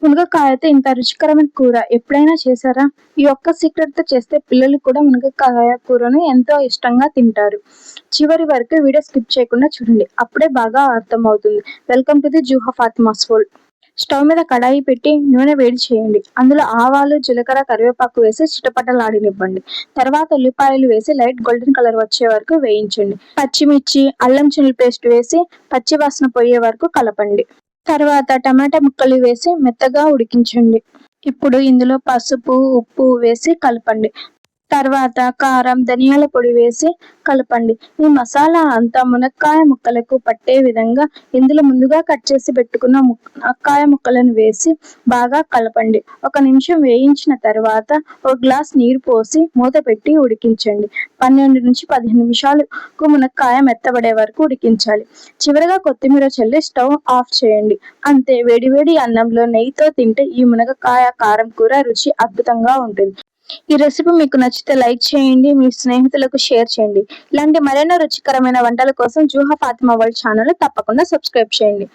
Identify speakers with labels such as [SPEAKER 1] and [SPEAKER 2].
[SPEAKER 1] మునగకాయతో ఇంత రుచికరమైన కూర ఎప్పుడైనా చేశారా? ఈ ఒక్క సీక్రెట్‌తో చేస్తే పిల్లలు కూడా మునగకాయ కూరను ఎంతో ఇష్టంగా తింటారు. చివరి వరకు వీడియో స్కిప్ చేయకుండా చూడండి. అప్పుడే బాగా అర్థమవుతుంది. Welcome to the జుహా Fatima's world. Stove మీద కడాయి పెట్టి నూనె వేడి చేయండి. అందులో ఆవాలు, జీలకర్ర, కరివేపాకు వేసి చిటపటలాడనివ్వండి. తర్వాత ఉల్లిపాయలు వేసి లైట్ గోల్డెన్ కలర్ వచ్చే వరకు వేయించండి. పచ్చిమిర్చి, అల్లం చిల్లి పేస్ట్ వేసి పచ్చి వాసన పోయే వరకు కలపండి. తర్వాత టమాటా ముక్కలు వేసి మెత్తగా ఉడికించండి. ఇప్పుడు ఇందులో పసుపు, ఉప్పు వేసి కలపండి. తర్వాత కారం, ధనియాల పొడి వేసి కలపండి. ఈ మసాలా అంతా మునక్కాయ ముక్కలకు పట్టే విధంగా ఇందులో ముందుగా కట్ చేసి పెట్టుకున్న మునక్కాయ ముక్కలను వేసి బాగా కలపండి. 1 నిమిషం వేయించిన తర్వాత ఒక గ్లాస్ నీరు పోసి మూత పెట్టి ఉడికించండి. 12 నుంచి 15 నిమిషాలకు మునక్కాయ మెత్తబడే వరకు ఉడికించాలి. చివరగా కొత్తిమీర చల్లి స్టవ్ ఆఫ్ చేయండి. అంతే, వేడివేడి అన్నంలో నెయ్యితో తింటే ఈ మునగకాయ కారం కూర రుచి అద్భుతంగా ఉంటుంది. ఈ రెసిపీ మీకు నచ్చితే లైక్ చేయండి, మీ స్నేహితులకు షేర్ చేయండి. ఇలాంటి మరెన్నో రుచికరమైన వంటల కోసం జుహా ఫాతిమా వరల్డ్ ఛానల్ తప్పకుండా సబ్స్క్రైబ్ చేయండి.